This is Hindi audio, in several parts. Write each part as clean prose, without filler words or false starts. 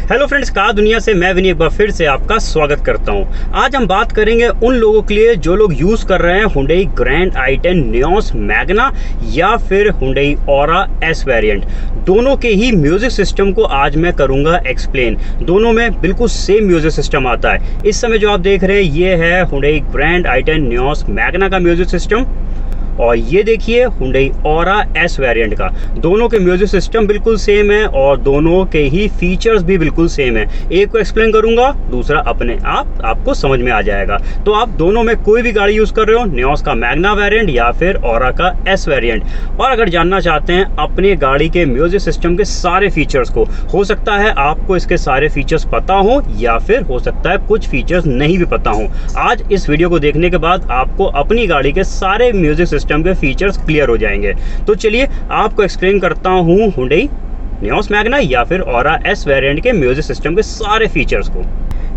हेलो फ्रेंड्स, कार दुनिया से मैं विनी एक बार फिर से आपका स्वागत करता हूं। आज हम बात करेंगे उन लोगों के लिए जो लोग यूज कर रहे हैं Hyundai grand i10 Nios Magna या फिर Hyundai Aura S वेरिएंट। दोनों के ही म्यूजिक सिस्टम को आज मैं करूंगा एक्सप्लेन। दोनों में बिल्कुल सेम म्यूजिक सिस्टम आता है। इस समय जो आप देख रहे हैं ये है Hyundai grand i10 Nios Magna का म्यूजिक सिस्टम और ये देखिए Hyundai Aura S वेरिएंट का। दोनों के म्यूजिक सिस्टम बिल्कुल सेम है और दोनों के ही फीचर्स भी बिल्कुल सेम है। एक को एक्सप्लेन करूंगा, दूसरा अपने आप आपको समझ में आ जाएगा। तो आप दोनों में कोई भी गाड़ी यूज कर रहे हो, नियोस का मैग्ना वेरिएंट या फिर Aura का S वेरिएंट, और अगर जानना चाहते हैं अपनी गाड़ी के म्यूजिक सिस्टम के सारे फीचर्स को, हो सकता है आपको इसके सारे फीचर्स पता हो या फिर हो सकता है कुछ फीचर्स नहीं भी पता हो। आज इस वीडियो को देखने के बाद आपको अपनी गाड़ी के सारे म्यूजिक सिस्टम के फीचर्स क्लियर हो जाएंगे। तो चलिए आपको एक्सप्लेन करता हूं Hyundai नियोस मैग्ना या फिर Aura S वेरिएंट के म्यूजिक सिस्टम के सारे फीचर्स को।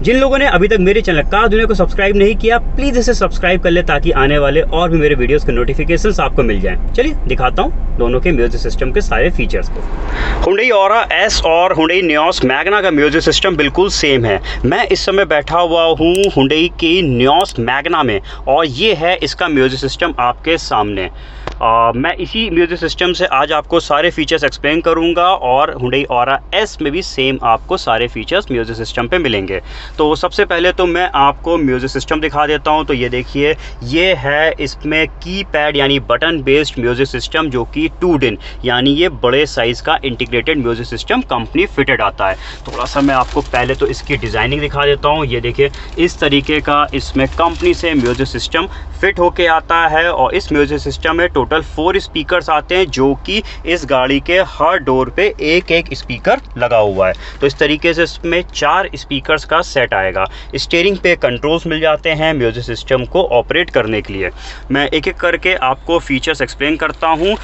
जिन लोगों ने अभी तक मेरे चैनल कार दुनिया को सब्सक्राइब नहीं किया, प्लीज इसे सब्सक्राइब कर ले ताकि आने वाले और भी मेरे वीडियोस के नोटिफिकेशंस आपको मिल जाएं। चलिए दिखाता हूं दोनों के म्यूजिक सिस्टम के सारे फीचर्स को। Hyundai Aura S और Hyundai नियोस मैग्ना का म्यूजिक सिस्टम बिल्कुल सेम है। मैं इस समय बैठा हुआ हूं Hyundai की नियोस मैग्ना में और ये है इसका म्यूजिक सिस्टम आपके सामने। मैं इसी म्यूजिक सिस्टम से आज आपको सारे फीचर्स एक्सप्लेन करूंगा और Hyundai Aura S में भी सेम आपको सारे फीचर्स म्यूजिक सिस्टम पे मिलेंगे। तो सबसे पहले तो मैं आपको म्यूजिक सिस्टम दिखा देता हूं। तो ये देखिए, ये है इसमें कीपैड यानी बटन बेस्ड म्यूजिक सिस्टम जो कि 2DIN यानी ये बड़े साइज़ का integrated music system company fitted आता है। थोड़ा सा मैं आपको पहले तो इसकी डिज़ाइनिंग दिखा देता हूँ। ये देखिए, इस तरीके का इसमें कंपनी से म्यूजिक सिस्टम फिट होके आता है और इस म्यूजिक सिस्टम में टोटल 4 स्पीकर्स आते हैं जो कि इस गाड़ी के हर डोर पे एक एक स्पीकर लगा हुआ है। तो इस तरीके से इसमें 4 स्पीकर्स का सेट आएगा। स्टीयरिंग पे कंट्रोल्स मिल जाते हैं म्यूजिक सिस्टम को ऑपरेट करने के लिए। मैं एक एक करके आपको फीचर्स एक्सप्लेन करता हूँ।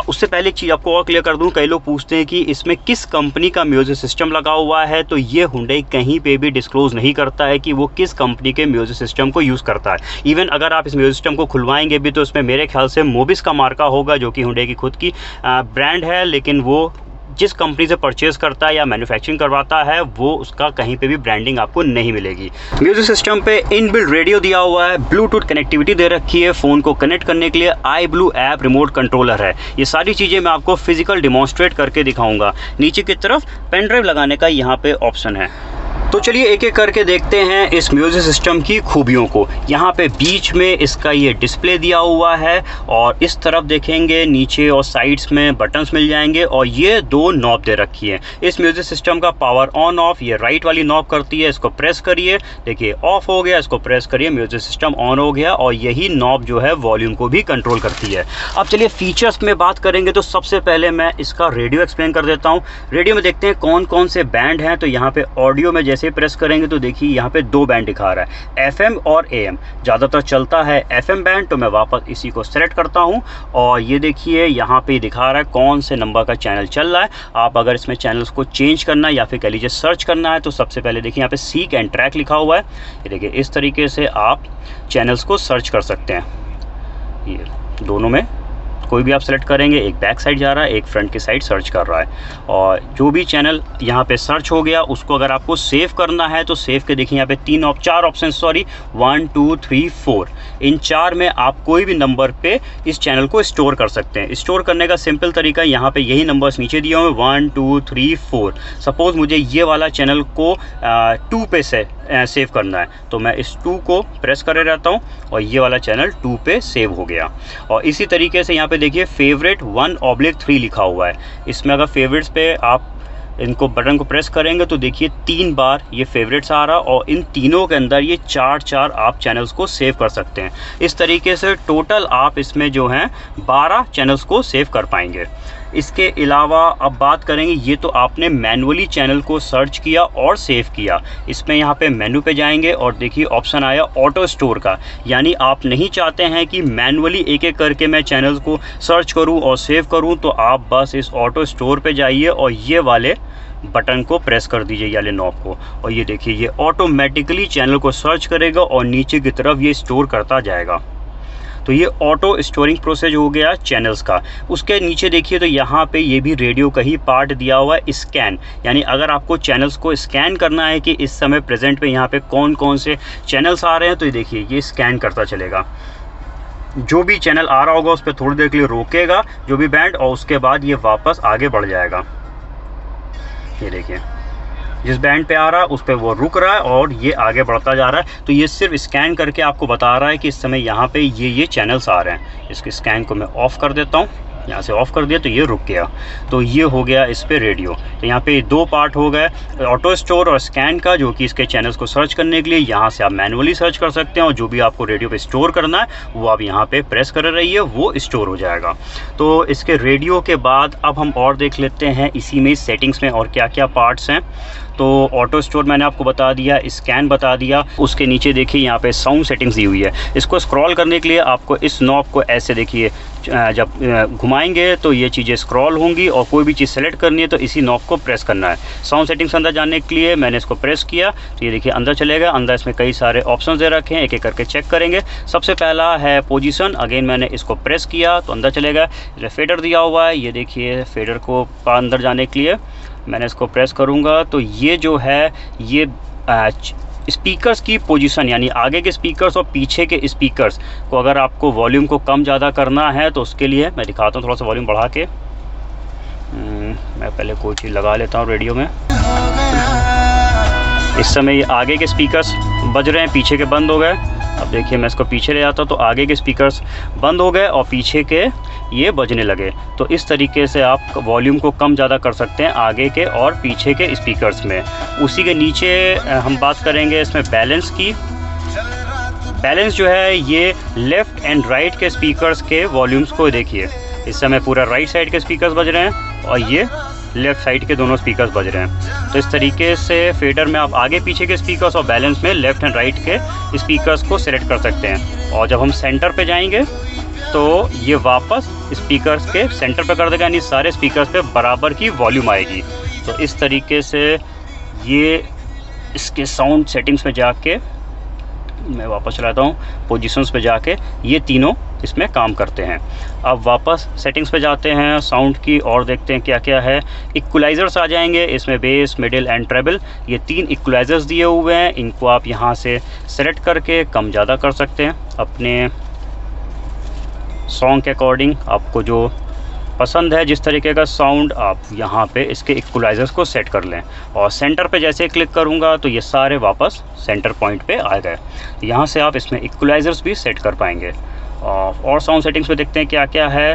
उससे पहले एक चीज़ आपको और क्लियर कर दूँ, कई लोग पूछते हैं कि इसमें किस कंपनी का म्यूजिक सिस्टम लगा हुआ है। तो ये Hyundai कहीं पे भी डिस्क्लोज नहीं करता है कि वो किस कंपनी के म्यूजिक सिस्टम को यूज़ करता है। इवन अगर आप इस म्यूजिक सिस्टम को खुलवाएंगे भी तो इसमें मेरे ख्याल से मोबिस का मार्का होगा जो कि Hyundai की खुद की ब्रांड है, लेकिन वो जिस कंपनी से परचेज करता है या मैन्युफैक्चरिंग करवाता है वो उसका कहीं पे भी ब्रांडिंग आपको नहीं मिलेगी। म्यूजिक सिस्टम पे इनबिल्ट रेडियो दिया हुआ है, ब्लूटूथ कनेक्टिविटी दे रखी है, फ़ोन को कनेक्ट करने के लिए iBlue ऐप रिमोट कंट्रोलर है। ये सारी चीज़ें मैं आपको फिजिकल डिमॉन्स्ट्रेट करके दिखाऊंगा। नीचे की तरफ पेन ड्राइव लगाने का यहाँ पे ऑप्शन है। तो चलिए एक एक करके देखते हैं इस म्यूजिक सिस्टम की खूबियों को। यहाँ पे बीच में इसका ये डिस्प्ले दिया हुआ है और इस तरफ देखेंगे नीचे और साइड्स में बटन्स मिल जाएंगे और ये 2 नॉब दे रखी है। इस म्यूजिक सिस्टम का पावर ऑन ऑफ ये राइट वाली नॉब करती है। इसको प्रेस करिए, देखिए ऑफ हो गया, इसको प्रेस करिए, म्यूजिक सिस्टम ऑन हो गया और यही नॉब जो है वॉल्यूम को भी कंट्रोल करती है। अब चलिए फीचर्स में बात करेंगे तो सबसे पहले मैं इसका रेडियो एक्सप्लेन कर देता हूँ। रेडियो में देखते हैं कौन कौन से बैंड हैं। तो यहाँ पे ऑडियो में जैसे प्रेस करेंगे तो देखिए यहाँ पे 2 बैंड दिखा रहा है, FM और AM। ज़्यादातर चलता है FM बैंड, तो मैं वापस इसी को सेलेक्ट करता हूँ और ये देखिए यहाँ पे दिखा रहा है कौन से नंबर का चैनल चल रहा है। आप अगर इसमें चैनल्स को चेंज करना है या फिर कह लीजिए सर्च करना है तो सबसे पहले देखिए यहाँ पे सीक एंड ट्रैक लिखा हुआ है। ये देखिए इस तरीके से आप चैनल्स को सर्च कर सकते हैं। ये दोनों में कोई भी आप सेलेक्ट करेंगे, एक बैक साइड जा रहा है, एक फ्रंट की साइड सर्च कर रहा है और जो भी चैनल यहाँ पे सर्च हो गया उसको अगर आपको सेव करना है तो सेव के देखिए यहाँ पे 4 ऑप्शन 1 2 3 4। इन 4 में आप कोई भी नंबर पे इस चैनल को स्टोर कर सकते हैं। स्टोर करने का सिंपल तरीका यहाँ पे यही नंबर्स नीचे दिए हुए 1 2 3 4। सपोज़ मुझे ये वाला चैनल को 2 पे से सेव करना है तो मैं इस 2 को प्रेस करे रहता हूँ और ये वाला चैनल 2 पे सेव हो गया। और इसी तरीके से यहाँ पे देखिए फेवरेट 1/3 लिखा हुआ है। इसमें अगर फेवरेट्स पे आप इनको बटन को प्रेस करेंगे तो देखिए 3 बार ये फेवरेट्स आ रहा और इन तीनों के अंदर ये 4 आप चैनल्स को सेव कर सकते हैं। इस तरीके से टोटल आप इसमें जो हैं 12 चैनल्स को सेव कर पाएंगे। इसके अलावा अब बात करेंगे, ये तो आपने मैनुअली चैनल को सर्च किया और सेव किया। इसमें यहाँ पे मेनू पे जाएंगे और देखिए ऑप्शन आया ऑटो स्टोर का, यानी आप नहीं चाहते हैं कि मैनुअली एक एक करके मैं चैनल्स को सर्च करूँ और सेव करूँ, तो आप बस इस ऑटो स्टोर पे जाइए और ये वाले बटन को प्रेस कर दीजिए या नॉब को और ये देखिए ये ऑटोमेटिकली चैनल को सर्च करेगा और नीचे की तरफ ये स्टोर करता जाएगा। तो ये ऑटो स्टोरिंग प्रोसेस हो गया चैनल्स का। उसके नीचे देखिए तो यहाँ पे ये भी रेडियो का ही पार्ट दिया हुआ है, स्कैन, यानी अगर आपको चैनल्स को स्कैन करना है कि इस समय प्रेजेंट पे यहाँ पे कौन कौन से चैनल्स आ रहे हैं, तो ये देखिए ये स्कैन करता चलेगा। जो भी चैनल आ रहा होगा उस पर थोड़ी देर के लिए रोकेगा जो भी बैंड, और उसके बाद ये वापस आगे बढ़ जाएगा। ये देखिए जिस बैंड पे आ रहा है उस पर वो रुक रहा है और ये आगे बढ़ता जा रहा है। तो ये सिर्फ स्कैन करके आपको बता रहा है कि इस समय यहाँ पे ये चैनल्स आ रहे हैं। इसके स्कैन को मैं ऑफ़ कर देता हूँ, यहाँ से ऑफ़ कर दिया तो ये रुक गया। तो ये हो गया इस पे रेडियो। तो यहाँ पे दो पार्ट हो गए, ऑटो स्टोर और स्कैन का, जो कि इसके चैनल्स को सर्च करने के लिए यहाँ से आप मैनुअली सर्च कर सकते हैं, और जो भी आपको रेडियो पे स्टोर करना है वो आप यहाँ पे प्रेस कर रहिए, वो स्टोर हो जाएगा। तो इसके रेडियो के बाद अब हम और देख लेते हैं इसी में सेटिंग्स में और क्या क्या पार्ट्स हैं। तो ऑटो स्टोर मैंने आपको बता दिया, स्कैन बता दिया। उसके नीचे देखिए यहाँ पे साउंड सेटिंग्स दी हुई है। इसको स्क्रॉल करने के लिए आपको इस नॉब को ऐसे देखिए जब घुमाएंगे तो ये चीज़ें स्क्रॉल होंगी, और कोई भी चीज़ सेलेक्ट करनी है तो इसी नॉब को प्रेस करना है। साउंड सेटिंग्स अंदर जाने के लिए मैंने इसको प्रेस किया तो ये देखिए अंदर चलेगा। अंदर इसमें कई सारे ऑप्शन दे रखे हैं, एक एक करके चेक करेंगे। सबसे पहला है पोजीशन, अगेन मैंने इसको प्रेस किया तो अंदर चलेगा। फेडर दिया हुआ है, ये देखिए फेडर को अंदर जाने के लिए मैंने इसको प्रेस करूँगा तो ये जो है ये स्पीकर्स की पोजीशन, यानी आगे के स्पीकर्स और पीछे के स्पीकर्स को अगर आपको वॉल्यूम को कम ज़्यादा करना है तो उसके लिए मैं दिखाता हूँ। थोड़ा सा वॉल्यूम बढ़ा के मैं पहले कोई चीज़ लगा लेता हूँ रेडियो में। इस समय ये आगे के स्पीकर्स बज रहे हैं, पीछे के बंद हो गए। अब देखिए मैं इसको पीछे ले जाता हूँ तो आगे के स्पीकर्स बंद हो गए और पीछे के ये बजने लगे। तो इस तरीके से आप वॉल्यूम को कम ज़्यादा कर सकते हैं आगे के और पीछे के स्पीकर्स में। उसी के नीचे हम बात करेंगे इसमें बैलेंस की। बैलेंस जो है ये लेफ़्ट एंड राइट के स्पीकर्स के वॉल्यूम्स को देखिए। इस समय पूरा राइट साइड के स्पीकर्स बज रहे हैं और ये लेफ़्ट साइड के दोनों स्पीकर्स बज रहे हैं। तो इस तरीके से फेडर में आप आगे पीछे के स्पीकर्स और बैलेंस में लेफ़्ट एंड राइट के स्पीकर्स को सेलेक्ट कर सकते हैं। और जब हम सेंटर पे जाएंगे तो ये वापस स्पीकर्स के सेंटर पे कर देगा, यानी सारे स्पीकर्स पे बराबर की वॉल्यूम आएगी। तो इस तरीके से ये इसके साउंड सेटिंग्स में जाके मैं वापस चलाता हूँ, पोजीशंस पे जाके ये तीनों इसमें काम करते हैं। अब वापस सेटिंग्स पे जाते हैं साउंड की और देखते हैं क्या क्या है। इक्वलाइज़र्स आ जाएंगे इसमें, बेस, मिडिल एंड ट्रेबल, ये 3 इक्वलाइज़र्स दिए हुए हैं। इनको आप यहाँ से सेलेक्ट करके कम ज़्यादा कर सकते हैं अपने सॉन्ग के अकॉर्डिंग। आपको जो पसंद है जिस तरीके का साउंड, आप यहाँ पे इसके इक्वलाइज़र्स को सेट कर लें। और सेंटर पे जैसे क्लिक करूँगा तो ये सारे वापस सेंटर पॉइंट पे आ गए। यहाँ से आप इसमें इक्वलाइज़र्स भी सेट कर पाएंगे। और साउंड सेटिंग्स में देखते हैं क्या क्या है।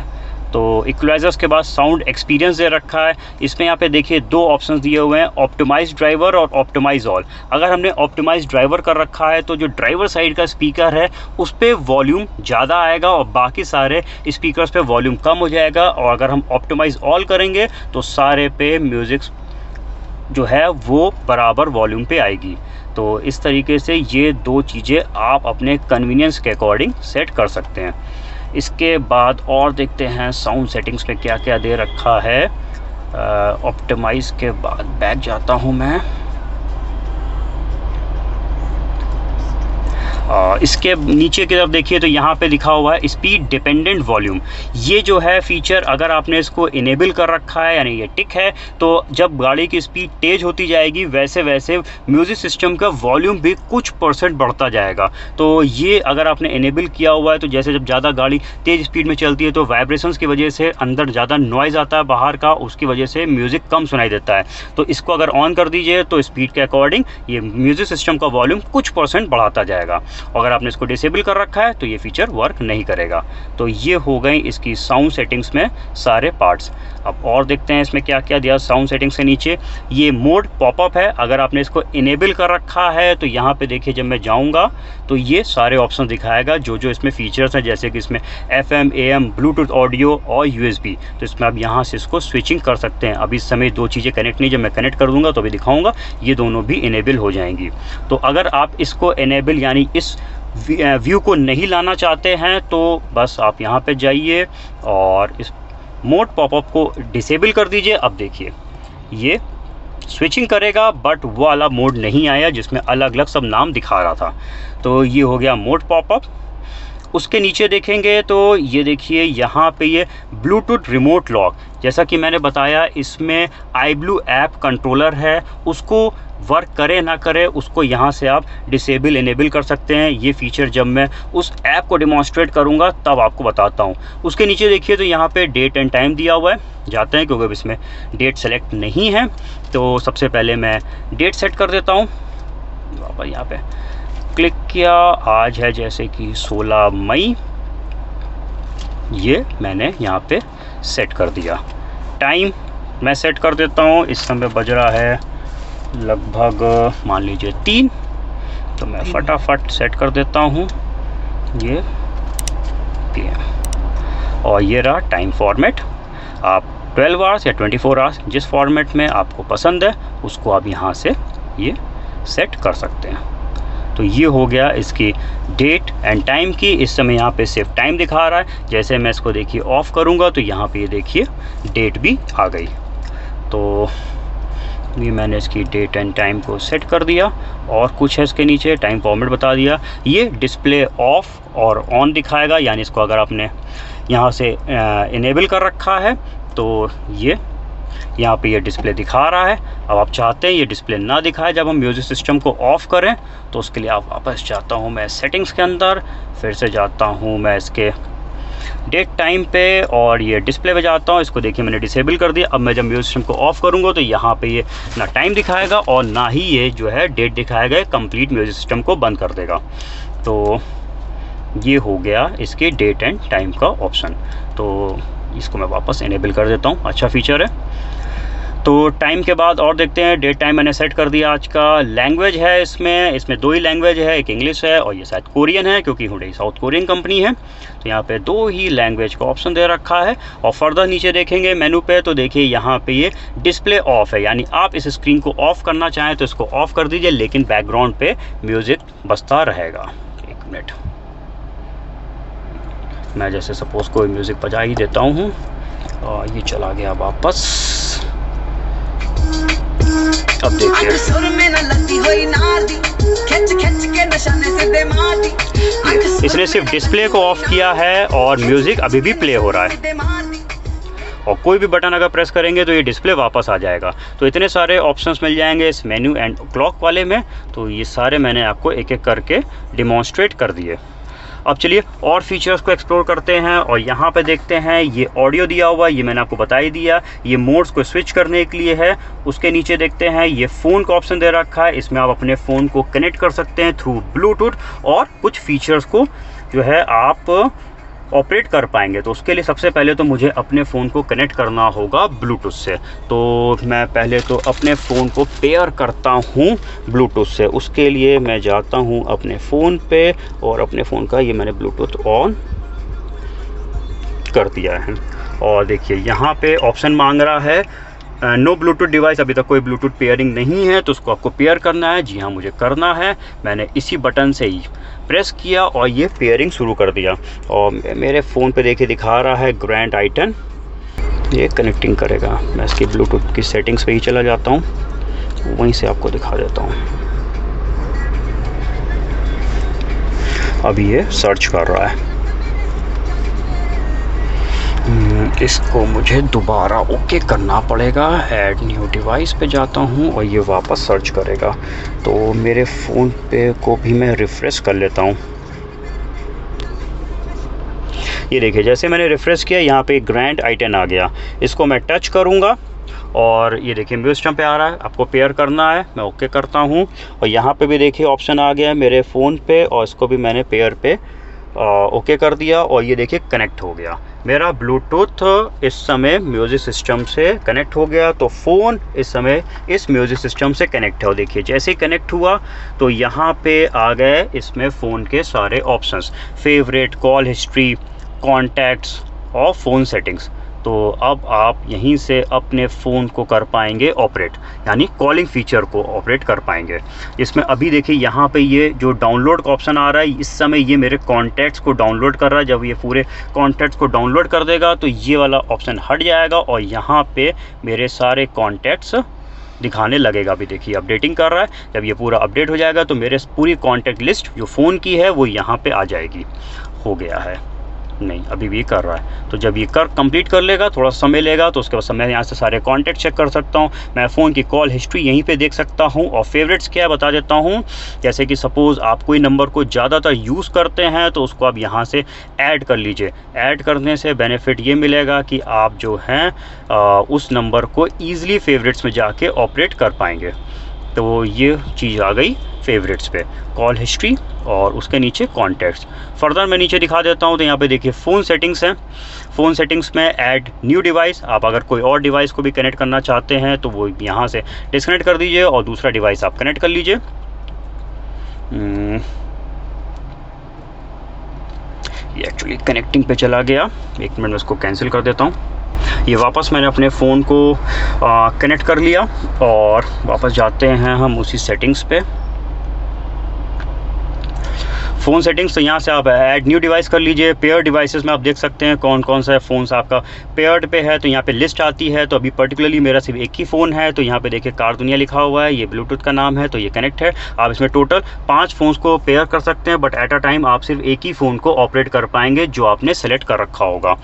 तो इक्वलाइज़र्स के बाद साउंड एक्सपीरियंस दे रखा है। इसमें यहाँ पे देखिए 2 ऑप्शंस दिए हुए हैं, ऑप्टिमाइज ड्राइवर और ऑप्टिमाइज ऑल। अगर हमने ऑप्टिमाइज ड्राइवर कर रखा है तो जो ड्राइवर साइड का स्पीकर है उस पर वॉल्यूम ज़्यादा आएगा और बाकी सारे स्पीकर्स पे वॉल्यूम कम हो जाएगा। और अगर हम ऑप्टिमाइज ऑल करेंगे तो सारे पे म्यूज़िक जो है वो बराबर वॉल्यूम पे आएगी। तो इस तरीके से ये 2 चीज़ें आप अपने कन्वीनियंस के अकॉर्डिंग सेट कर सकते हैं। इसके बाद और देखते हैं साउंड सेटिंग्स में क्या क्या दे रखा है। ऑप्टिमाइज़ के बाद बैक जाता हूँ मैं। इसके नीचे की तरफ देखिए तो यहाँ पे लिखा हुआ है स्पीड डिपेंडेंट वॉल्यूम। ये जो है फीचर अगर आपने इसको इनेबल कर रखा है, यानी ये टिक है, तो जब गाड़ी की स्पीड तेज़ होती जाएगी वैसे वैसे म्यूज़िक सिस्टम का वॉल्यूम भी कुछ % बढ़ता जाएगा। तो ये अगर आपने इनेबल किया हुआ है तो जैसे जब ज़्यादा गाड़ी तेज़ स्पीड में चलती है तो वाइब्रेशंस की वजह से अंदर ज़्यादा नॉइज़ आता है बाहर का, उसकी वजह से म्यूज़िक कम सुनाई देता है। तो इसको अगर ऑन कर दीजिए तो स्पीड के अकॉर्डिंग ये म्यूज़िक सिस्टम का वॉल्यूम कुछ % बढ़ाता जाएगा। अगर आपने इसको डिसेबल कर रखा है तो ये फीचर वर्क नहीं करेगा। तो ये हो गई इसकी साउंड सेटिंग्स में सारे पार्ट्स। अब और देखते हैं इसमें क्या क्या दिया साउंड सेटिंग्स के नीचे। ये मोड पॉपअप है, अगर आपने इसको इनेबल कर रखा है तो यहाँ पे देखिए जब मैं जाऊँगा तो ये सारे ऑप्शन दिखाएगा जो जो इसमें फीचर्स हैं, जैसे कि इसमें FM, AM, ब्लूटूथ ऑडियो और USB। तो इसमें आप यहाँ से इसको स्विचिंग कर सकते हैं। अभी इस समय 2 चीज़ें कनेक्ट नहीं, जब मैं कनेक्ट कर दूँगा तो अभी दिखाऊँगा, ये दोनों भी इनेबल हो जाएंगी। तो अगर आप इसको इनेबल यानी इस व्यू को नहीं लाना चाहते हैं तो बस आप यहाँ पे जाइए और इस मोड पॉपअप को डिसेबल कर दीजिए। अब देखिए ये स्विचिंग करेगा बट वो वाला मोड नहीं आया जिसमें अलग अलग सब नाम दिखा रहा था। तो ये हो गया मोड पॉपअप। उसके नीचे देखेंगे तो ये देखिए यहाँ पे ये ब्लूटूथ रिमोट लॉक, जैसा कि मैंने बताया इसमें iBlue ऐप कंट्रोलर है, उसको वर्क करे ना करे उसको यहाँ से आप डिसेबल इनेबल कर सकते हैं। ये फीचर जब मैं उस ऐप को डिमॉन्स्ट्रेट करूँगा तब आपको बताता हूँ। उसके नीचे देखिए तो यहाँ पे डेट एंड टाइम दिया हुआ है, जाते हैं क्योंकि इसमें डेट सेलेक्ट नहीं है। तो सबसे पहले मैं डेट सेट कर देता हूँ। वापस यहाँ पे क्लिक किया, आज है जैसे कि 16 मई, ये मैंने यहाँ पे सेट कर दिया। टाइम मैं सेट कर देता हूँ, इस समय बज रहा है लगभग मान लीजिए 3, तो मैं फटाफट सेट कर देता हूँ ये PM। और ये रहा टाइम फॉर्मेट, आप 12 आवर्स या 24 आवर्स जिस फॉर्मेट में आपको पसंद है उसको आप यहाँ से ये सेट कर सकते हैं। तो ये हो गया इसकी डेट एंड टाइम की। इस समय यहाँ पे सिर्फ टाइम दिखा रहा है, जैसे मैं इसको देखिए ऑफ़ करूँगा तो यहाँ पे ये देखिए डेट भी आ गई। तो ये मैंने इसकी डेट एंड टाइम को सेट कर दिया और कुछ है इसके नीचे टाइम फॉर्मेट बता दिया। ये डिस्प्ले ऑफ और ऑन दिखाएगा, यानी इसको अगर आपने यहाँ से इनेबल कर रखा है तो ये यहाँ पे ये डिस्प्ले दिखा रहा है। अब आप चाहते हैं ये डिस्प्ले ना दिखाए जब हम म्यूज़िक सिस्टम को ऑफ़ करें, तो उसके लिए आप वापस जाता हूँ मैं सेटिंग्स के अंदर, फिर से जाता हूँ मैं इसके डेट टाइम पे और ये डिस्प्ले पे जाता हूँ। इसको देखिए मैंने डिसेबल कर दिया। अब मैं जब म्यूज़िक सिस्टम को ऑफ़ करूँगा तो यहाँ पे ये ना टाइम दिखाएगा और ना ही ये जो है डेट दिखाएगा, कंप्लीट म्यूज़िक सिस्टम को बंद कर देगा। तो ये हो गया इसके डेट एंड टाइम का ऑप्शन। तो इसको मैं वापस इनेबल कर देता हूँ, अच्छा फीचर है। तो टाइम के बाद और देखते हैं, डेट टाइम मैंने सेट कर दिया आज का। लैंग्वेज है इसमें 2 ही लैंग्वेज है, एक इंग्लिश है और ये शायद कोरियन है क्योंकि हुंडई साउथ कोरियन कंपनी है। तो यहाँ पे 2 ही लैंग्वेज का ऑप्शन दे रखा है। और फर्दर नीचे देखेंगे मेनू पे तो देखिए यहाँ पे ये डिस्प्ले ऑफ है, यानी आप इस स्क्रीन को ऑफ़ करना चाहें तो इसको ऑफ़ कर दीजिए, लेकिन बैकग्राउंड पे म्यूज़िक बजता रहेगा। 1 मिनट, मैं जैसे सपोज़ कोई म्यूज़िक बजा ही देता हूँ और ये चला गया वापस। अब देखिए इसने सिर्फ डिस्प्ले को ऑफ किया है और म्यूज़िक अभी भी प्ले हो रहा है। और कोई भी बटन अगर प्रेस करेंगे तो ये डिस्प्ले वापस आ जाएगा। तो इतने सारे ऑप्शंस मिल जाएंगे इस मेन्यू एंड क्लॉक वाले में। तो ये सारे मैंने आपको एक एक करके डिमॉन्स्ट्रेट कर दिए। अब चलिए और फीचर्स को एक्सप्लोर करते हैं और यहाँ पे देखते हैं ये ऑडियो दिया हुआ, ये मैंने आपको बता ही दिया। ये मोड्स को स्विच करने के लिए है। उसके नीचे देखते हैं ये फ़ोन का ऑप्शन दे रखा है, इसमें आप अपने फ़ोन को कनेक्ट कर सकते हैं थ्रू ब्लूटूथ और कुछ फीचर्स को जो है आप ऑपरेट कर पाएंगे। तो उसके लिए सबसे पहले तो मुझे अपने फ़ोन को कनेक्ट करना होगा ब्लूटूथ से। तो मैं पहले तो अपने फ़ोन को पेयर करता हूँ ब्लूटूथ से। उसके लिए मैं जाता हूँ अपने फ़ोन पे और अपने फ़ोन का ये मैंने ब्लूटूथ ऑन कर दिया है। और देखिए यहाँ पे ऑप्शन मांग रहा है नो ब्लूटूथ डिवाइस, अभी तक कोई ब्लूटूथ पेयरिंग नहीं है तो उसको आपको पेयर करना है। जी हाँ, मुझे करना है। मैंने इसी बटन से ही प्रेस किया और ये पेयरिंग शुरू कर दिया। और मेरे फ़ोन पे देखिए दिखा रहा है ग्रैंड आइटन, ये कनेक्टिंग करेगा। मैं इसकी ब्लूटूथ की सेटिंग्स पे ही चला जाता हूँ, वहीं से आपको दिखा देता हूँ। अभी ये सर्च कर रहा है, इसको मुझे दोबारा ओके करना पड़ेगा। ऐड न्यू डिवाइस पे जाता हूँ और ये वापस सर्च करेगा। तो मेरे फ़ोन पे को भी मैं रिफ़्रेश कर लेता हूँ। ये देखिए जैसे मैंने रिफ़्रेश किया यहाँ पे ग्रैंड आइटन आ गया। इसको मैं टच करूँगा और ये देखिए म्यूज़िक सिस्टम पे आ रहा है, आपको पेयर करना है। मैं ओके करता हूँ और यहाँ पे भी देखिए ऑप्शन आ गया है मेरे फ़ोन पे और इसको भी मैंने पेयर पे ओके कर दिया और ये देखिए कनेक्ट हो गया। मेरा ब्लूटूथ इस समय म्यूज़िक सिस्टम से कनेक्ट हो गया। तो फ़ोन इस समय इस म्यूज़िक सिस्टम से कनेक्ट है। और देखिए जैसे ही कनेक्ट हुआ तो यहाँ पे आ गए इसमें फ़ोन के सारे options, favourite, call history, contacts और फ़ोन सेटिंग्स। तो अब आप यहीं से अपने फ़ोन को कर पाएंगे ऑपरेट, यानी कॉलिंग फ़ीचर को ऑपरेट कर पाएंगे। इसमें अभी देखिए यहाँ पे ये जो डाउनलोड का ऑप्शन आ रहा है, इस समय ये मेरे कॉन्टैक्ट्स को डाउनलोड कर रहा है। जब ये पूरे कॉन्टैक्ट्स को डाउनलोड कर देगा तो ये वाला ऑप्शन हट जाएगा और यहाँ पे मेरे सारे कॉन्टैक्ट्स दिखाने लगेगा। अभी देखिए अपडेटिंग कर रहा है। जब ये पूरा अपडेट हो जाएगा तो मेरे पूरी कॉन्टैक्ट लिस्ट जो फ़ोन की है वो यहाँ पे आ जाएगी। हो गया है, नहीं अभी भी कर रहा है। तो जब ये कंप्लीट कर लेगा, थोड़ा समय लेगा, तो उसके बाद मैं यहाँ से सारे कॉन्टैक्ट चेक कर सकता हूँ। मैं फ़ोन की कॉल हिस्ट्री यहीं पे देख सकता हूँ। और फेवरेट्स क्या है बता देता हूँ। जैसे कि सपोज़ आप कोई नंबर को ज़्यादातर यूज़ करते हैं तो उसको आप यहाँ से ऐड कर लीजिए। ऐड करने से बेनिफिट ये मिलेगा कि आप जो हैं उस नंबर को ईज़िली फेवरेट्स में जाके ऑपरेट कर पाएंगे। तो ये चीज़ आ गई फेवरेट्स पे, कॉल हिस्ट्री और उसके नीचे कॉन्टैक्ट्स। फर्दर मैं नीचे दिखा देता हूँ। तो यहाँ पे देखिए फ़ोन सेटिंग्स हैं। फ़ोन सेटिंग्स में ऐड न्यू डिवाइस, आप अगर कोई और डिवाइस को भी कनेक्ट करना चाहते हैं तो वो यहाँ से डिस्कनेक्ट कर दीजिए और दूसरा डिवाइस आप कनेक्ट कर लीजिए। ये एक्चुअली कनेक्टिंग पे चला गया, एक मिनट में इसको कैंसिल कर देता हूँ। ये वापस मैंने अपने फ़ोन को कनेक्ट कर लिया और वापस जाते हैं हम उसी सेटिंग्स पे। फ़ोन सेटिंग्स, तो यहाँ से आप ऐड न्यू डिवाइस कर लीजिए। पेयर डिवाइसेस में आप देख सकते हैं कौन कौन सा फ़ोन्स आपका पेयर्ड पे है, तो यहाँ पे लिस्ट आती है। तो अभी पर्टिकुलरली मेरा सिर्फ एक ही फ़ोन है, तो यहाँ पे देखिए कार दुनिया लिखा हुआ है, ये ब्लूटूथ का नाम है, तो ये कनेक्ट है। आप इसमें टोटल 5 फ़ोन्स को पेयर कर सकते हैं, बट एट अ टाइम आप सिर्फ एक ही फ़ोन को ऑपरेट कर पाएंगे जो आपने सेलेक्ट कर रखा होगा।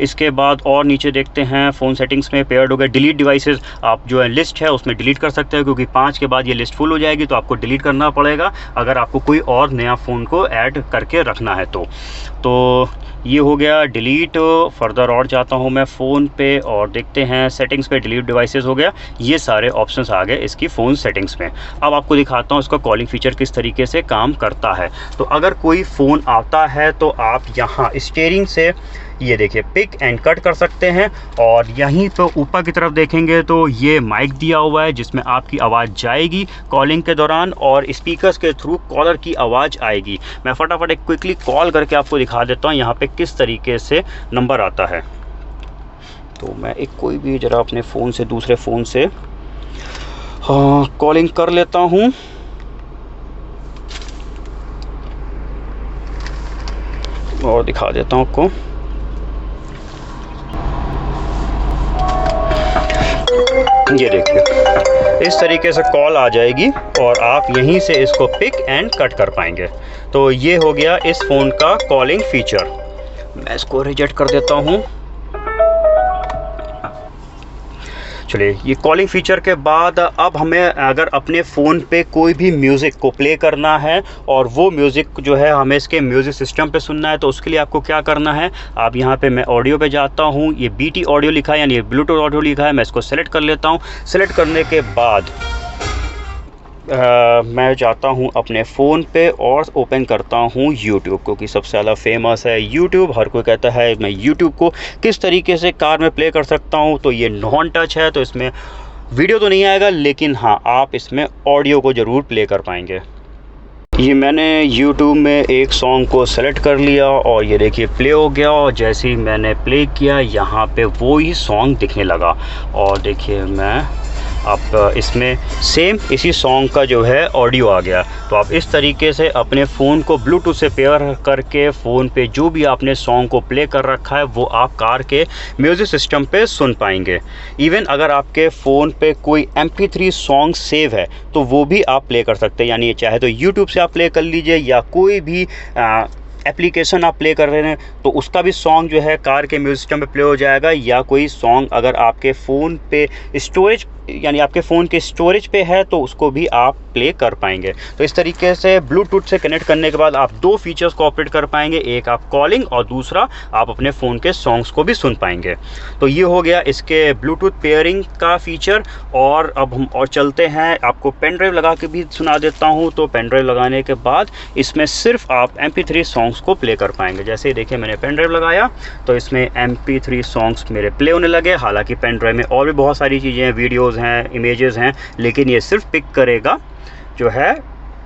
इसके बाद और नीचे देखते हैं फ़ोन सेटिंग्स में पेयर्ड हो गया। डिलीट डिवाइसेस, आप जो है लिस्ट है उसमें डिलीट कर सकते हैं, क्योंकि 5 के बाद ये लिस्ट फुल हो जाएगी, तो आपको डिलीट करना पड़ेगा अगर आपको कोई और नया फ़ोन को ऐड करके रखना है तो ये हो गया डिलीट। फर्दर और जाता हूँ मैं फ़ोन पे और देखते हैं सेटिंग्स पे, डिलीट डिवाइसेस हो गया। ये सारे ऑप्शंस आ गए इसकी फ़ोन सेटिंग्स में। अब आपको दिखाता हूँ इसका कॉलिंग फीचर किस तरीके से काम करता है। तो अगर कोई फ़ोन आता है तो आप यहाँ स्टीयरिंग से ये देखिए पिक एंड कट कर सकते हैं। और यहीं तो ऊपर की तरफ देखेंगे तो ये माइक दिया हुआ है जिसमें आपकी आवाज़ जाएगी कॉलिंग के दौरान और स्पीकर्स के थ्रू कॉलर की आवाज़ आएगी। मैं फटाफट एक क्विकली कॉल करके आपको दिखा देता हूँ यहाँ पे किस तरीके से नंबर आता है। तो मैं एक कोई भी ज़रा अपने फ़ोन से दूसरे फ़ोन से कॉलिंग कर लेता हूँ। और दिखा देता हूँ आपको। ये देखिए इस तरीके से कॉल आ जाएगी और आप यहीं से इसको पिक एंड कट कर पाएंगे। तो ये हो गया इस फ़ोन का कॉलिंग फीचर। मैं इसको रिजेक्ट कर देता हूँ। चलिए, ये कॉलिंग फीचर के बाद अब हमें अगर अपने फ़ोन पे कोई भी म्यूज़िक को प्ले करना है और वो म्यूज़िक जो है हमें इसके म्यूज़िक सिस्टम पे सुनना है, तो उसके लिए आपको क्या करना है, आप यहाँ पे मैं ऑडियो पे जाता हूँ। ये BT ऑडियो लिखा है, यानी ये ब्लूटूथ ऑडियो लिखा है। मैं इसको सेलेक्ट कर लेता हूँ। सेलेक्ट करने के बाद मैं जाता हूँ अपने फ़ोन पे और ओपन करता हूँ यूट्यूब, क्योंकि सबसे ज़्यादा फेमस है यूट्यूब। हर कोई कहता है मैं यूट्यूब को किस तरीके से कार में प्ले कर सकता हूँ। तो ये नॉन टच है, तो इसमें वीडियो तो नहीं आएगा, लेकिन हाँ आप इसमें ऑडियो को ज़रूर प्ले कर पाएंगे। ये मैंने यूट्यूब में एक सॉन्ग को सेलेक्ट कर लिया और ये देखिए प्ले हो गया। और जैसे ही मैंने प्ले किया यहाँ पे वो ही सॉन्ग दिखने लगा। और देखिए मैं आप इसमें सेम इसी सॉन्ग का जो है ऑडियो आ गया। तो आप इस तरीके से अपने फ़ोन को ब्लूटूथ से पेयर करके फ़ोन पे जो भी आपने सॉन्ग को प्ले कर रखा है वो आप कार के म्यूज़िक सिस्टम पे सुन पाएंगे। इवन अगर आपके फ़ोन पे कोई MP3 सॉन्ग सेव है तो वो भी आप प्ले कर सकते हैं। यानी चाहे तो यूट्यूब से आप प्ले कर लीजिए या कोई भी एप्लीकेशन आप प्ले कर रहे हैं तो उसका भी सॉन्ग जो है कार के म्यूज़िक सिस्टम पे प्ले हो जाएगा। या कोई सॉन्ग अगर आपके फ़ोन पे स्टोरेज यानी आपके फ़ोन के स्टोरेज पे है तो उसको भी आप प्ले कर पाएंगे। तो इस तरीके से ब्लूटूथ से कनेक्ट करने के बाद आप दो फीचर्स को ऑपरेट कर पाएंगे, एक आप कॉलिंग और दूसरा आप अपने फ़ोन के सॉन्ग्स को भी सुन पाएंगे। तो ये हो गया इसके ब्लूटूथ पेयरिंग का फीचर। और अब हम और चलते हैं, आपको पेन ड्राइव लगा के भी सुना देता हूँ। तो पेन ड्राइव लगाने के बाद इसमें सिर्फ आप MP3 सॉन्ग्स को प्ले कर पाएंगे। जैसे देखिए मैंने पेन ड्राइव लगाया तो इसमें MP3 सॉन्ग्स मेरे प्ले होने लगे। हालांकि पेन ड्राइव में और भी बहुत सारी चीज़ें हैं, वीडियोज़ हैं, इमेजेस हैं, लेकिन ये सिर्फ पिक करेगा जो है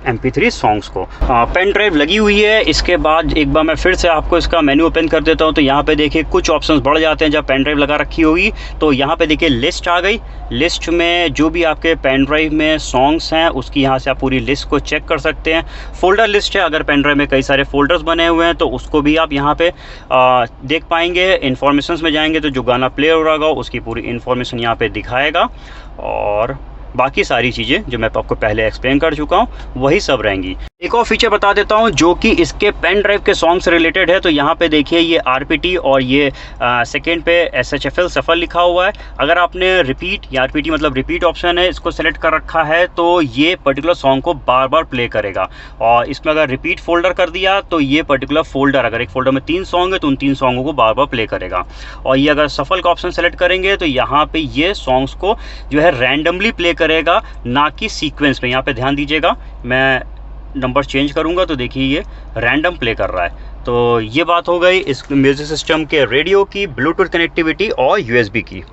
MP3 सॉन्ग्स को। पेन ड्राइव लगी हुई है। इसके बाद एक बार मैं फिर से आपको इसका मेन्यू ओपन कर देता हूँ। तो यहाँ पे देखिए कुछ ऑप्शंस बढ़ जाते हैं जब पेन ड्राइव लगा रखी होगी। तो यहाँ पे देखिए लिस्ट आ गई। लिस्ट में जो भी आपके पेन ड्राइव में सॉन्ग्स हैं उसकी यहाँ से आप पूरी लिस्ट को चेक कर सकते हैं। फोल्डर लिस्ट है, अगर पेन ड्राइव में कई सारे फोल्डर्स बने हुए हैं तो उसको भी आप यहाँ पे देख पाएंगे। इन्फॉर्मेशन में जाएंगे तो जो गाना प्ले हो रहा होगा उसकी पूरी इन्फॉर्मेशन यहाँ पे दिखाएगा। और बाकी सारी चीज़ें जो मैं आपको पहले एक्सप्लेन कर चुका हूँ वही सब रहेंगी। एक और फीचर बता देता हूँ जो कि इसके पेन ड्राइव के सॉन्ग से रिलेटेड है। तो यहाँ पे देखिए ये RPT और ये सेकेंड पे SHFL सफल लिखा हुआ है। अगर आपने रिपीट या RPT मतलब रिपीट ऑप्शन है इसको सेलेक्ट कर रखा है तो ये पर्टिकुलर सॉन्ग को बार बार प्ले करेगा। और इसमें अगर रिपीट फोल्डर कर दिया तो ये पर्टिकुलर फोल्डर, अगर एक फोल्डर में 3 सॉन्ग है तो उन 3 सॉन्गों को बार बार प्ले करेगा। और ये अगर सफल का ऑप्शन सेलेक्ट करेंगे तो यहाँ पे ये सॉन्ग्स को जो है रैंडमली प्ले करेगा, ना कि सीक्वेंस में। यहाँ पे ध्यान दीजिएगा, मैं नंबर चेंज करूंगा तो देखिए ये रैंडम प्ले कर रहा है। तो ये बात हो गई इस म्यूज़िक सिस्टम के रेडियो की, ब्लूटूथ कनेक्टिविटी और USB की।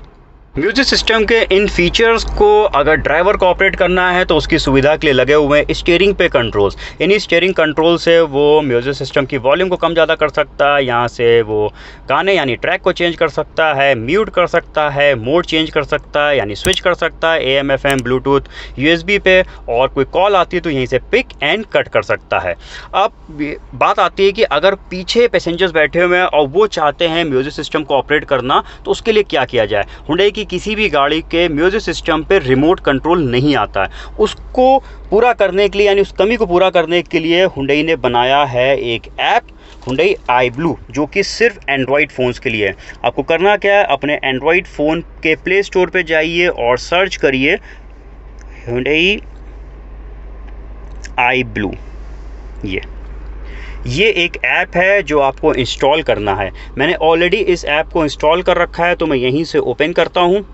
म्यूज़िक सिस्टम के इन फीचर्स को अगर ड्राइवर को ऑपरेट करना है तो उसकी सुविधा के लिए लगे हुए हैं स्टीयरिंग पे कंट्रोल्स। इन्हीं स्टीयरिंग कंट्रोल से वो म्यूज़िक सिस्टम की वॉल्यूम को कम ज़्यादा कर सकता है, यहाँ से वो गाने यानी ट्रैक को चेंज कर सकता है, म्यूट कर सकता है, मोड चेंज कर सकता है यानी स्विच कर सकता है AM FM ब्लूटूथ USB पे, और कोई कॉल आती है तो यहीं से पिक एंड कट कर सकता है। अब बात आती है कि अगर पीछे पैसेंजर्स बैठे हुए हैं और वो चाहते हैं म्यूज़िक सिस्टम को ऑपरेट करना, तो उसके लिए क्या किया जाए। हुंडई की किसी भी गाड़ी के म्यूज़िक सिस्टम पे रिमोट कंट्रोल नहीं आता है। उसको पूरा करने के लिए यानी उस कमी को पूरा करने के लिए हुंडई ने बनाया है एक ऐप हुंडई iBlue, जो कि सिर्फ एंड्रॉयड फ़ोन्स के लिए है। आपको करना क्या है, अपने एंड्रॉयड फ़ोन के प्ले स्टोर पे जाइए और सर्च करिए हुंडई iBlue। ये एक ऐप है जो आपको इंस्टॉल करना है। मैंने ऑलरेडी इस ऐप को इंस्टॉल कर रखा है तो मैं यहीं से ओपन करता हूँ।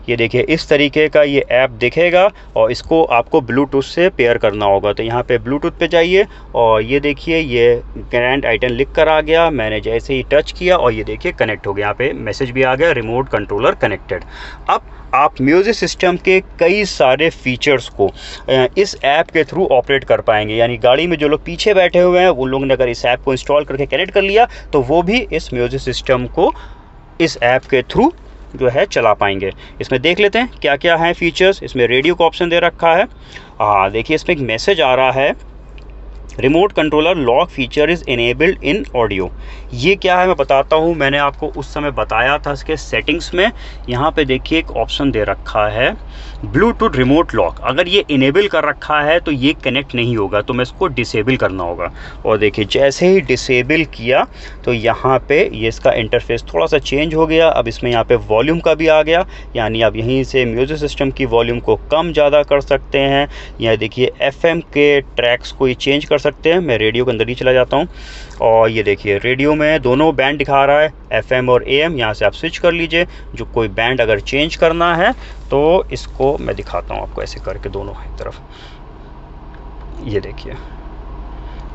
ये देखिए इस तरीके का ये ऐप दिखेगा और इसको आपको ब्लूटूथ से पेयर करना होगा। तो यहाँ पे ब्लूटूथ पे जाइए और ये देखिए ये ग्रैंड आइटन लिख कर आ गया। मैंने जैसे ही टच किया और ये देखिए कनेक्ट हो गया, यहाँ पे मैसेज भी आ गया रिमोट कंट्रोलर कनेक्टेड। अब आप म्यूज़िक सिस्टम के कई सारे फीचर्स को इस ऐप के थ्रू ऑपरेट कर पाएंगे। यानी गाड़ी में जो लोग पीछे बैठे हुए हैं उन लोगों ने अगर इस ऐप को इंस्टॉल करके कनेक्ट कर लिया तो वो भी इस म्यूज़िक सिस्टम को इस ऐप के थ्रू जो है चला पाएंगे। इसमें देख लेते हैं क्या क्या है फीचर्स। इसमें रेडियो का ऑप्शन दे रखा है। देखिए इसमें एक मैसेज आ रहा है, remote controller lock feature is enabled in audio. ये क्या है मैं बताता हूँ। मैंने आपको उस समय बताया था इसके सेटिंग्स में, यहाँ पे देखिए एक ऑप्शन दे रखा है ब्लूटूथ रिमोट लॉक। अगर ये इनेबल कर रखा है तो ये कनेक्ट नहीं होगा, तो मैं इसको डिसेबल करना होगा। और देखिए जैसे ही डिसेबल किया तो यहाँ पे ये इसका इंटरफेस थोड़ा सा चेंज हो गया। अब इसमें यहाँ पे वॉल्यूम का भी आ गया, यानी आप यहीं से म्यूज़िक सिस्टम की वॉल्यूम को कम ज़्यादा कर सकते हैं। यहाँ देखिए FM के ट्रैक्स को ये चेंज कर सकते हैं। मैं रेडियो के अंदर ही चला जाता हूँ और ये देखिए रेडियो में दोनों बैंड दिखा रहा है, FM और AM। यहाँ से आप स्विच कर लीजिए। जो कोई बैंड अगर चेंज करना है तो इसको मैं दिखाता हूँ आपको ऐसे करके दोनों की तरफ। ये देखिए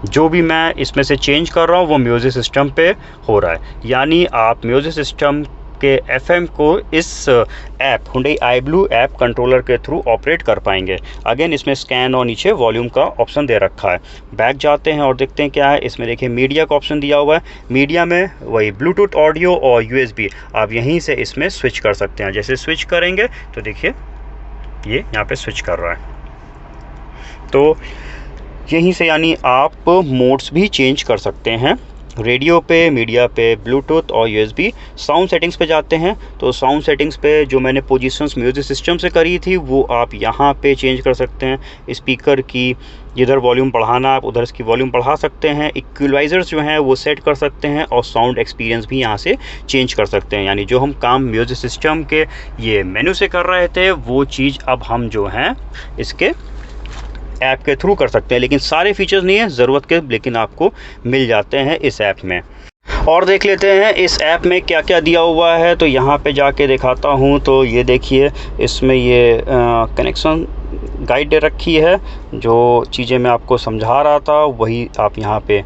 जो भी मैं इसमें से चेंज कर रहा हूँ वो म्यूज़िक सिस्टम पे हो रहा है। यानी आप म्यूज़िक सिस्टम के FM को इस app Hyundai iBlue app controller के थ्रू ऑपरेट कर पाएंगे। अगेन इसमें स्कैन और नीचे वॉल्यूम का ऑप्शन दे रखा है। बैक जाते हैं और देखते हैं क्या है। इसमें देखिए मीडिया का ऑप्शन दिया हुआ है। मीडिया में वही ब्लूटूथ ऑडियो और USB आप यहीं से इसमें स्विच कर सकते हैं। जैसे स्विच करेंगे तो देखिए ये यहाँ पे स्विच कर रहा है। तो यहीं से यानी आप मोड्स भी चेंज कर सकते हैं, रेडियो पे, मीडिया पे, ब्लूटूथ और USB। साउंड सेटिंग्स पे जाते हैं तो साउंड सेटिंग्स पे जो मैंने पोजीशंस म्यूज़िक सिस्टम से करी थी वो आप यहाँ पे चेंज कर सकते हैं। स्पीकर की जिधर वॉल्यूम बढ़ाना आप उधर इसकी वॉल्यूम बढ़ा सकते हैं। इक्वलाइज़र्स जो हैं वो सेट कर सकते हैं और साउंड एक्सपीरियंस भी यहाँ से चेंज कर सकते हैं। यानी जो हम काम म्यूज़िक सिस्टम के ये मेन्यू से कर रहे थे वो चीज़ अब हम जो हैं इसके ऐप के थ्रू कर सकते हैं। लेकिन सारे फीचर्स नहीं है ज़रूरत के, लेकिन आपको मिल जाते हैं इस ऐप में। और देख लेते हैं इस ऐप में क्या क्या दिया हुआ है। तो यहाँ पे जाके दिखाता हूँ। तो ये देखिए इसमें ये कनेक्शन गाइड दे रखी है। जो चीज़ें मैं आपको समझा रहा था वही आप यहाँ पे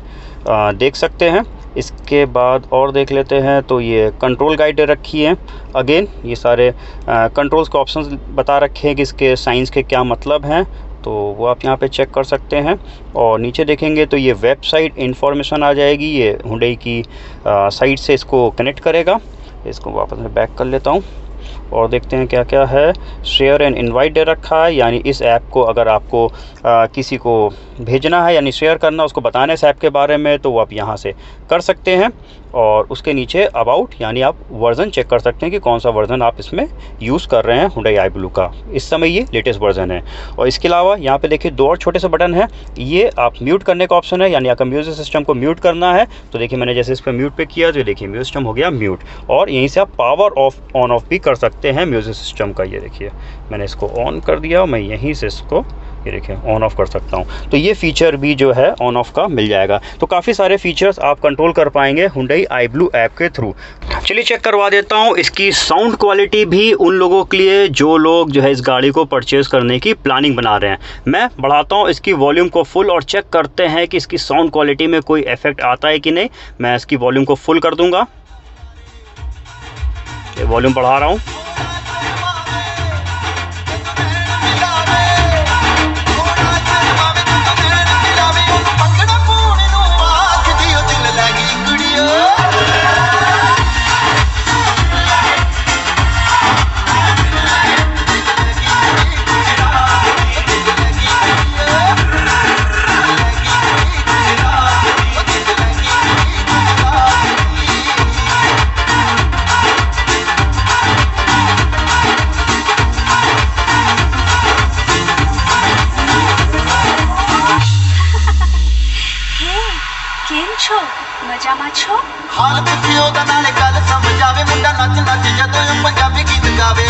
देख सकते हैं। इसके बाद और देख लेते हैं तो ये कंट्रोल गाइड दे रखी है। अगेन ये सारे कंट्रोल्स के ऑप्शंस बता रखे हैं कि इसके साइंस के क्या मतलब हैं, तो वो आप यहाँ पे चेक कर सकते हैं। और नीचे देखेंगे तो ये वेबसाइट इन्फॉर्मेशन आ जाएगी। ये हुंडई की साइट से इसको कनेक्ट करेगा। इसको वापस मैं बैक कर लेता हूँ और देखते हैं क्या क्या है। शेयर एंड इनवाइट दे रखा है, यानी इस ऐप को अगर आपको किसी को भेजना है यानी शेयर करना, उसको बताना है इस ऐप के बारे में, तो वो आप यहाँ से कर सकते हैं। और उसके नीचे अबाउट यानी आप वर्ज़न चेक कर सकते हैं कि कौन सा वर्ज़न आप इसमें यूज़ कर रहे हैं Hyundai iBlue का। इस समय ये लेटेस्ट वर्ज़न है। और इसके अलावा यहाँ पे देखिए 2 और छोटे से बटन है, ये आप म्यूट करने का ऑप्शन है, यानी आपका म्यूज़िक सिस्टम को म्यूट करना है तो देखिए मैंने जैसे इस पर म्यूट पे किया तो देखिए म्यूज़िक सिस्टम हो गया म्यूट। और यहीं से आप पावर ऑफ ऑन ऑफ भी कर सकते हैं म्यूज़िक सिस्टम का। ये देखिए मैंने इसको ऑन कर दिया और मैं यहीं से इसको ये देखिए ऑन ऑफ कर सकता हूँ। तो ये फ़ीचर भी जो है ऑन ऑफ का मिल जाएगा। तो काफ़ी सारे फीचर्स आप कंट्रोल कर पाएंगे Hyundai iBlue ऐप के थ्रू। चलिए चेक करवा देता हूँ इसकी साउंड क्वालिटी भी उन लोगों के लिए जो लोग जो है इस गाड़ी को परचेज़ करने की प्लानिंग बना रहे हैं। मैं बढ़ाता हूँ इसकी वॉल्यूम को फुल और चेक करते हैं कि इसकी साउंड क्वालिटी में कोई इफेक्ट आता है कि नहीं। मैं इसकी वॉल्यूम को फुल कर दूँगा, ये वॉल्यूम बढ़ा रहा हूँ। मजामा छो हाल ते पियो दा नाले गल समझ आवे मुंडा नच नच जदों पंजाबी गीत गावे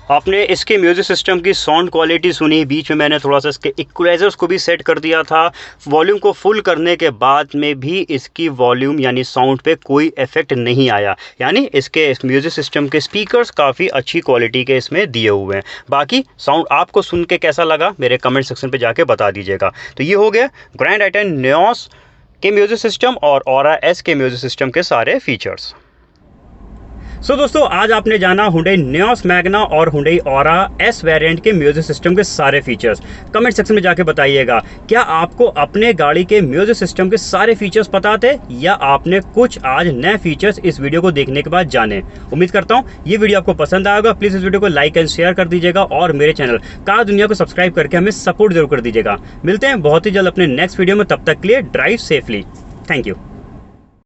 आपने इसके म्यूज़िक सिस्टम की साउंड क्वालिटी सुनी, बीच में मैंने थोड़ा सा इसके इक्वलाइजर्स को भी सेट कर दिया था। वॉल्यूम को फुल करने के बाद में भी इसकी वॉल्यूम यानी साउंड पे कोई इफेक्ट नहीं आया, यानी इसके म्यूज़िक सिस्टम के स्पीकर्स काफ़ी अच्छी क्वालिटी के इसमें दिए हुए हैं। बाकी साउंड आपको सुन के कैसा लगा मेरे कमेंट सेक्शन पे जाके बता दीजिएगा। तो ये हो गया ग्रैंड आइटेन नियोस के म्यूज़िक सिस्टम और ऑरा एस के म्यूज़िक सिस्टम के सारे फीचर्स। सो दोस्तों आज आपने जाना Hyundai नियोस मैग्ना और Hyundai ऑरा एस वेरिएंट के म्यूजिक सिस्टम के सारे फीचर्स। कमेंट सेक्शन में जाके बताइएगा क्या आपको अपने गाड़ी के म्यूजिक सिस्टम के सारे फीचर्स पता थे या आपने कुछ आज नए फीचर्स इस वीडियो को देखने के बाद जाने। उम्मीद करता हूँ ये वीडियो आपको पसंद आएगा। प्लीज़ इस वीडियो को लाइक एंड शेयर कर दीजिएगा और मेरे चैनल कार दुनिया को सब्सक्राइब करके हमें सपोर्ट जरूर कर दीजिएगा। मिलते हैं बहुत ही जल्द अपने नेक्स्ट वीडियो में, तब तक के लिए ड्राइव सेफली। Thank you.